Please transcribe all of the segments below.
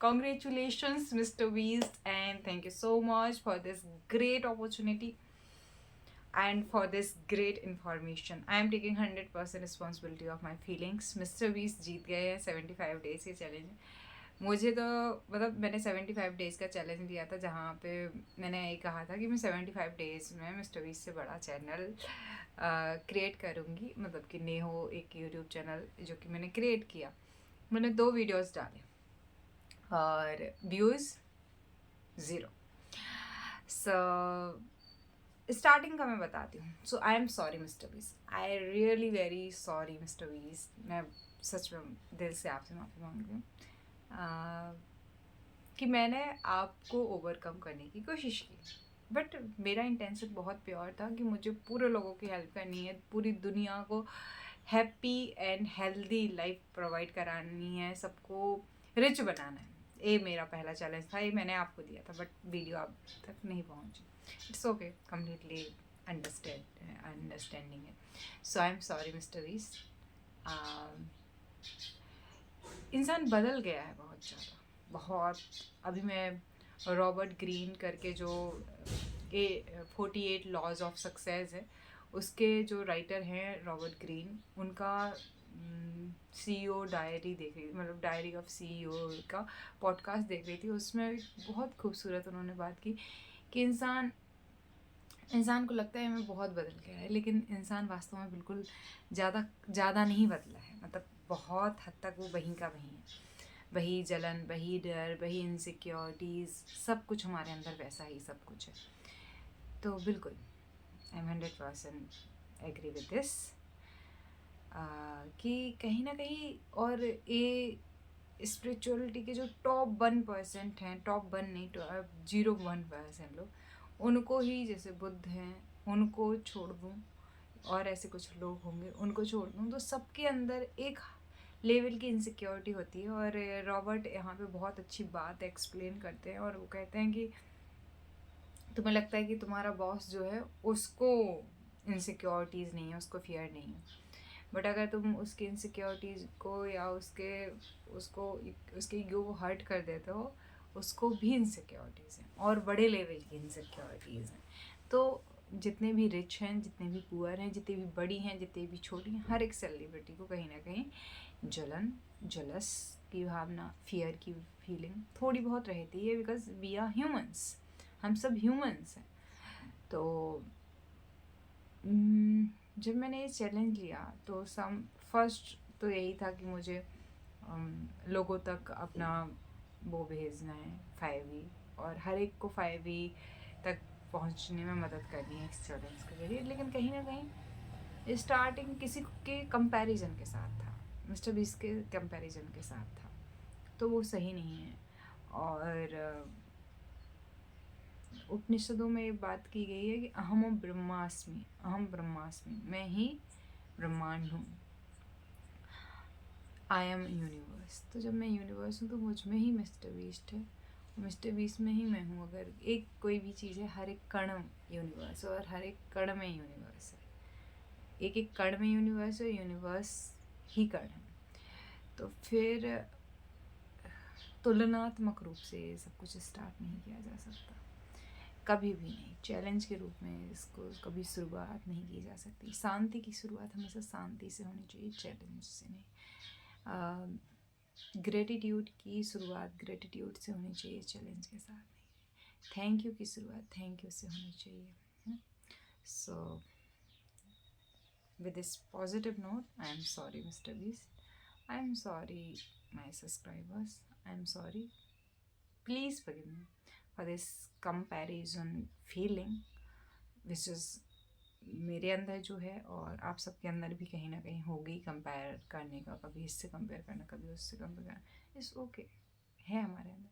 Congratulations, Mr. Beast, and thank you so much for this great opportunity and for this great information. I am taking 100% responsibility of my feelings. Mr. Beast जीत गए हैं 75 days के challenge. मुझे तो मतलब मैंने 75 days का challenge लिया था, जहाँ पे मैंने ये कहा था कि मैं 75 डेज़ में मिस्टर बीस्ट से बड़ा चैनल क्रिएट करूँगी। मतलब कि नेहो एक यूट्यूब चैनल जो कि मैंने क्रिएट किया। मैंने 2 वीडियोस डाले और व्यूज़ 0। सो स्टार्टिंग का मैं बताती हूँ। So I am sorry Mister Beast, I really very sorry Mister Beast. मैं सच में दिल से आपसे माफ़ी मांगती हूँ कि मैंने आपको ओवरकम करने की कोशिश की, बट मेरा इंटेंशन बहुत प्योर था कि मुझे पूरे लोगों की हेल्प करनी है, पूरी दुनिया को happy and healthy life provide करानी है, सबको रिच बनाना है। ये मेरा पहला चैलेंज था, ये मैंने आपको दिया था, बट वीडियो आप तक नहीं पहुंची। इट्स ओके, कम्प्लीटली अंडरस्टैंडिंग है। सो आई एम सॉरी मिस्टर वीस। इंसान बदल गया है बहुत ज़्यादा, बहुत। अभी मैं रॉबर्ट ग्रीन करके जो 48 लॉज ऑफ सक्सेस है, उसके जो राइटर हैं रॉबर्ट ग्रीन, उनका CEO डायरी देख रही, मतलब डायरी ऑफ CEO का पॉडकास्ट देख रही थी। उसमें बहुत खूबसूरत उन्होंने बात की कि इंसान को लगता है मैं बहुत बदल गया है, लेकिन इंसान वास्तव में बिल्कुल ज़्यादा नहीं बदला है। मतलब बहुत हद तक वो वहीं का वहीं है। वही जलन, वही डर, वही इनसिक्योरिटीज़, सब कुछ हमारे अंदर वैसा ही सब कुछ है। तो बिल्कुल I am 100% agree with this कि कहीं ना कहीं, और ये स्पिरिचुअलिटी के जो टॉप 1% हैं, टॉप 1 नहीं, 0.1% लोग, उनको ही, जैसे बुद्ध हैं, उनको छोड़ दूँ और ऐसे कुछ लोग होंगे उनको छोड़ दूँ, तो सबके अंदर एक लेवल की इनसिक्योरिटी होती है। और रॉबर्ट यहाँ पे बहुत अच्छी बात एक्सप्लेन करते हैं, और वो कहते हैं कि तुम्हें लगता है कि तुम्हारा बॉस जो है उसको इनसिक्योरिटीज़ नहीं है, उसको फियर नहीं है, बट अगर तुम उसकी इनसिक्योरिटीज़ को या उसके ईगो को हर्ट कर देते हो, उसको भी इनसिक्योरिटीज़ हैं, और बड़े लेवल की इनसिक्योरिटीज़ हैं। तो जितने भी रिच हैं, जितने भी पुअर हैं, जितनी भी बड़ी हैं, जितनी भी छोटी हैं, हर एक सेलिब्रिटी को कहीं ना कहीं जलस की भावना, फियर की फीलिंग थोड़ी बहुत रहती है, बिकॉज वी आर ह्यूमंस, हम सब ह्यूमंस हैं। तो जब मैंने ये चैलेंज लिया तो फर्स्ट तो यही था कि मुझे लोगों तक अपना वो भेजना है 5E, और हर एक को 5E तक पहुंचने में मदद करनी है इस चैलेंज के जरिए। लेकिन कहीं ना कहीं स्टार्टिंग किसी के कंपैरिजन के साथ था, मिस्टर बीस के कंपैरिजन के साथ था, तो वो सही नहीं है। और उपनिषदों में एक बात की गई है कि अहम ब्रह्मास्मि, मैं ही ब्रह्मांड हूँ, आई एम यूनिवर्स। तो जब मैं यूनिवर्स हूँ तो मुझ में ही मिस्टर बीस्ट है, मिस्टर बीस्ट में ही मैं हूँ। अगर एक कोई भी चीज़ है, हर एक कण यूनिवर्स है, और हर एक कण में यूनिवर्स है, एक एक कण में यूनिवर्स है, यूनिवर्स ही कण है। तो फिर तुलनात्मक रूप से सब कुछ स्टार्ट नहीं किया जा सकता, कभी भी नहीं। चैलेंज के रूप में इसको कभी शुरुआत नहीं की जा सकती। शांति की शुरुआत हमेशा शांति से होनी चाहिए, चैलेंज से नहीं। ग्रेटिट्यूड की शुरुआत ग्रेटिट्यूड से होनी चाहिए, चैलेंज के साथ नहीं। थैंक यू की शुरुआत थैंक यू से होनी चाहिए। सो with this positive note, I am sorry Mr. Beast, I am sorry my subscribers, I am sorry, please forgive me for this comparison feeling which is मेरे अंदर जो है, और आप सबके अंदर भी कहीं ना कहीं होगी कंपेयर करने का, कभी इससे कंपेयर करना, कभी उससे कंपेयर करना, इस ओके है हमारे अंदर।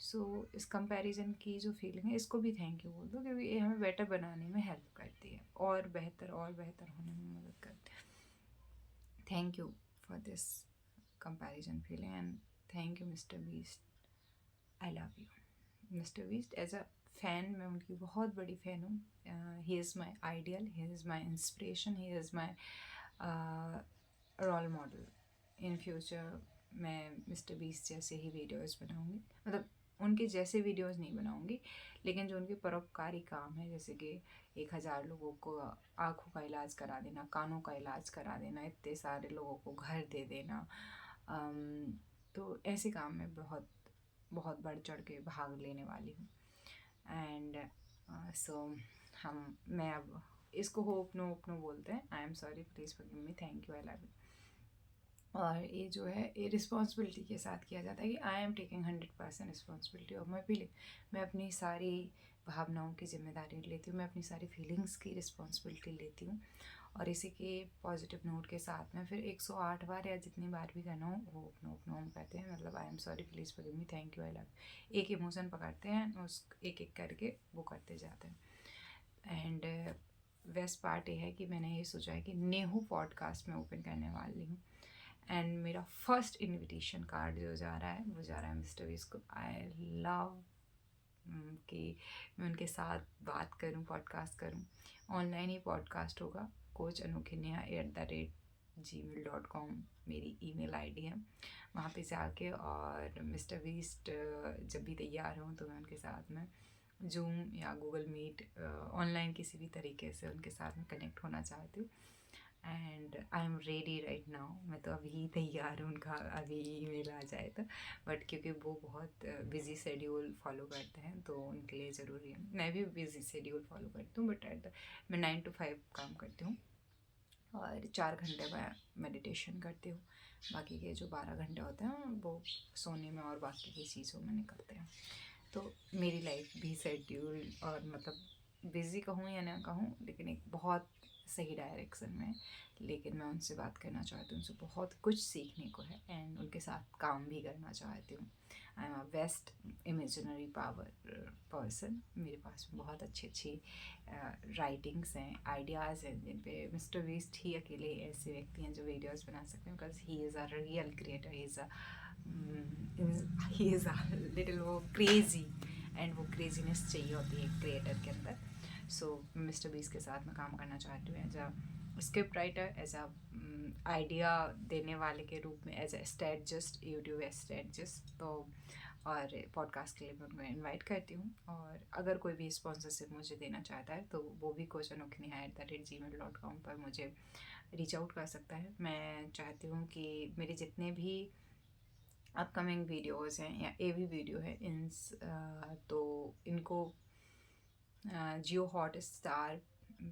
सो इस कंपैरिजन की जो फीलिंग है, इसको भी थैंक यू बोल दो, क्योंकि ये हमें बेटर बनाने में हेल्प करती है, और बेहतर होने में मदद करती है। Thank you for this comparison feeling, and thank you mister Beast, I love you mister Beast. As a fan, मैं उनकी बहुत बड़ी फ़ैन हूँ। He is my ideal, he is my inspiration, he is my role model in future. मैं mister Beast जैसे ही videos बनाऊंगी, मतलब उनके जैसे वीडियोस नहीं बनाऊंगी, लेकिन जो उनके परोपकारी काम है, जैसे कि 1,000 लोगों को आँखों का इलाज करा देना, कानों का इलाज करा देना, इतने सारे लोगों को घर दे देना, तो ऐसे काम में बहुत बहुत बढ़ चढ़ के भाग लेने वाली हूँ। एंड सो मैं अब इसको होप नो बोलते हैं। आई am sorry, please forgive me, thank you, I love you. और ये जो है ये रिस्पॉन्सिबिलिटी के साथ किया जाता है कि I am taking 100% responsibility of my feeling. मैं अपनी सारी भावनाओं की जिम्मेदारी लेती हूँ, मैं अपनी सारी फीलिंग्स की रिस्पॉन्सिबिलिटी लेती हूँ। और इसी के पॉजिटिव नोट के साथ में फिर 108 बार या जितनी बार भी कहना हो वो अपनो हम कहते हैं, मतलब आई am sorry, please forgive me, thank you, I love. एक इमोशन पकड़ते हैं, उस एक एक करके वो करते जाते हैं। एंड बेस्ट पार्ट ये है कि मैंने ये सोचा है कि नेहू पॉडकास्ट में ओपन करने वाली हूँ। एंड मेरा फर्स्ट इनविटेशन कार्ड जो जा रहा है वो जा रहा है मिस्टर बीस्ट को। आई लव कि मैं उनके साथ बात करूं, पॉडकास्ट करूं। ऑनलाइन ही पॉडकास्ट होगा। coachanookhinia@gmail.com मेरी ईमेल आईडी है। वहाँ पे जाके और मिस्टर बीस्ट जब भी तैयार हों तो मैं उनके साथ में जूम या गूगल मीट ऑनलाइन किसी भी तरीके से उनके साथ में कनेक्ट होना चाहती हूँ। And I am ready right now. मैं तो अभी तैयार हूँ, उनका अभी ईमेल आ जाए तो। बट क्योंकि वो बहुत बिजी शेड्यूल फॉलो करते हैं तो उनके लिए ज़रूरी है। मैं भी बिजी शेड्यूल फॉलो करती हूँ, बट मैं 9 to 5 काम करती हूँ और 4 घंटे मैं मेडिटेशन करती हूँ। बाकी के जो 12 घंटे होते हैं वो सोने में और बाकी की चीज़ों में निकलते हैं। तो मेरी लाइफ भी शेड्यूल और मतलब बिज़ी कहूँ या ना कहूँ, लेकिन एक बहुत सही डायरेक्शन में। लेकिन मैं उनसे बात करना चाहती हूँ, उनसे बहुत कुछ सीखने को है एंड उनके साथ काम भी करना चाहती हूँ। I am a best imaginary power person. मेरे पास बहुत अच्छी राइटिंग्स हैं, आइडियाज़ हैं जिन पे मिस्टर बीस्ट ही अकेले ऐसे व्यक्ति हैं जो वीडियोज़ बना सकते हैं, because he is a real creator. He is a little वो क्रेजी, एंड वो क्रेजीनेस चाहिए होती है एक क्रिएटर के अंदर। सो मिस्टर बीस्ट के साथ मैं काम करना चाहती हूँ as a script writer, as a idea देने वाले के रूप में, as a strategist, YouTube strategist. तो और पॉडकास्ट के लिए मैं उनको इन्वाइट करती हूँ। और अगर कोई भी स्पॉन्सरशिप मुझे देना चाहता है तो वो भी coachanookhinia@gmail.com पर मुझे रीच आउट कर सकता है। मैं चाहती हूँ कि मेरे जितने भी अपकमिंग वीडियोज़ हैं या ए वी वीडियो है तो इनको जियो हॉट स्टार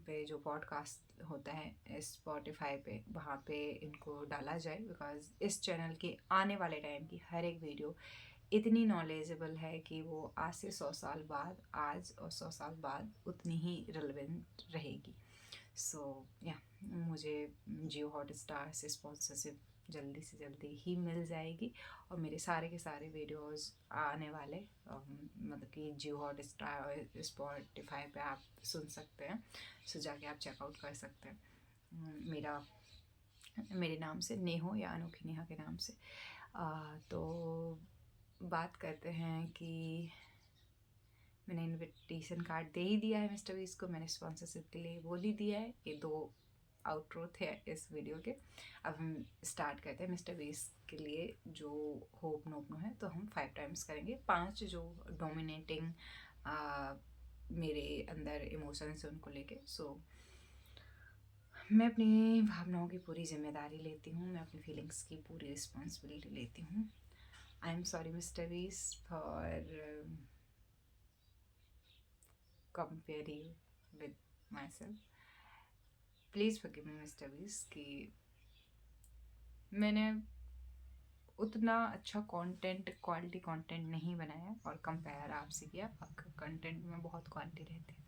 पे जो पॉडकास्ट होता है स्पॉटिफाई पे, वहाँ पे इनको डाला जाए। बिकॉज इस चैनल की आने वाले टाइम की हर एक वीडियो इतनी नॉलेजेबल है कि वो आज से 100 साल बाद, आज और 100 साल बाद उतनी ही रिलेवेंट रहेगी। सो या मुझे जियो हॉट स्टार से स्पॉन्सरशिप जल्दी से जल्दी ही मिल जाएगी और मेरे सारे के सारे वीडियोस आने वाले मतलब कि जियो हॉट स्टार और स्पॉटिफाई पे आप सुन सकते हैं। सो जाके आप चेकआउट कर सकते हैं मेरे नाम से, नेहो या अनोखी नेहा के नाम से। तो बात करते हैं कि मैंने इनविटेशन कार्ड दे ही दिया है मिस्टर बीस्ट को, मैंने स्पॉन्सरशिप के लिए बोल ही दिया है। ये 2 आउटरो थे इस वीडियो के। अब हम स्टार्ट करते हैं मिस्टर बीस्ट के लिए जो होप नोपनो है, तो हम 5 टाइम्स करेंगे। 5 जो डोमिनेटिंग मेरे अंदर इमोशंस हैं उनको लेके। सो मैं अपनी भावनाओं की पूरी जिम्मेदारी लेती हूँ, मैं अपनी फीलिंग्स की पूरी रिस्पॉन्सिबिलिटी लेती हूँ। आई am sorry Mister beast for comparing with myself. Please forgive me mister beast कि मैंने उतना अच्छा कंटेंट, क्वालिटी कंटेंट नहीं बनाया और कंपेयर आपसे किया। आपका कंटेंट में बहुत क्वालिटी रहती है।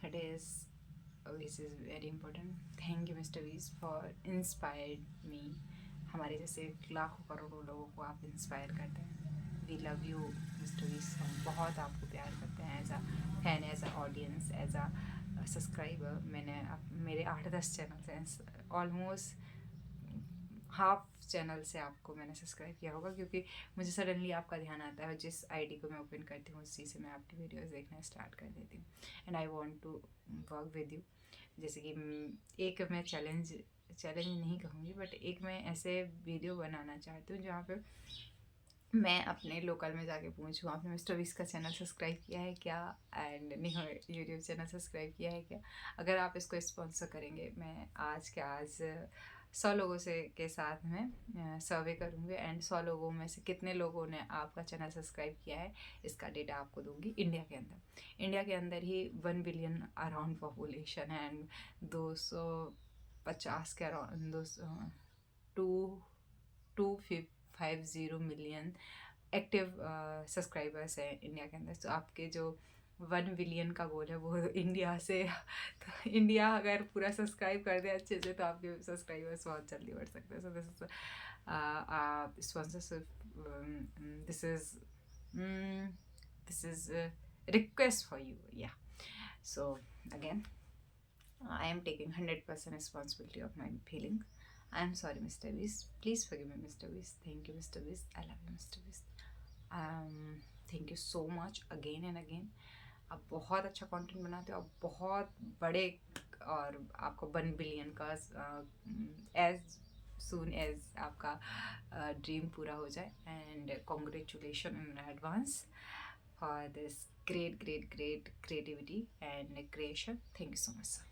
That is which is very important. Thank you mister beast for inspired me. हमारे जैसे लाखों करोड़ों लोगों को आप इंस्पायर करते हैं। We love you mister Beast. हम बहुत आपको प्यार करते हैं as a fan, as a audience, as a subscriber. मैंने मेरे 8-10 चैनल हैं, ऑलमोस्ट हाफ चैनल से आपको मैंने सब्सक्राइब किया होगा, क्योंकि मुझे सडनली आपका ध्यान आता है। जिस आईडी को मैं ओपन करती हूँ उसी से मैं आपकी वीडियोस देखना स्टार्ट कर देती हूँ। And I want to work with you. जैसे कि एक मैं चैलेंज चैलेंज नहीं कहूँगी, बट एक मैं ऐसे वीडियो बनाना चाहती हूँ जहाँ पे मैं अपने लोकल में जाके पूछूँ आपने मिस्टर बीस्ट का चैनल सब्सक्राइब किया है क्या, एंड नहीं यूट्यूब चैनल सब्सक्राइब किया है क्या। अगर आप इसको स्पॉन्सर करेंगे, मैं आज के आज 100 लोगों से के साथ में सर्वे करूँगी, एंड 100 लोगों में से कितने लोगों ने आपका चैनल सब्सक्राइब किया है इसका डेटा आपको दूंगी। इंडिया के अंदर ही 1 बिलियन अराउंड पॉपुलेशन है, एंड 250 के अराउंड 250 मिलियन एक्टिव सब्सक्राइबर्स हैं इंडिया के अंदर। तो आपके जो 1 बिलियन का गोल है वो इंडिया से तो इंडिया अगर पूरा सब्सक्राइब कर दे अच्छे से तो आपके सब्सक्राइबर्स बहुत जल्दी बढ़ सकते हैं। So this is this is a request for you. Yeah, so again I am taking 100% responsibility of my feeling. I am sorry, Mr. Beast. Please forgive me, Mr. Beast. Thank you, Mr. Beast. I love you, Mr. Beast. Thank you so much again and again. आप बहुत अच्छा content बनाते हो, आप बहुत बड़े, और आपको 1 बिलियन का एज सून एज आपका ड्रीम पूरा हो जाए, and congratulation in advance for this great creativity and creation. Thank you so much, sir.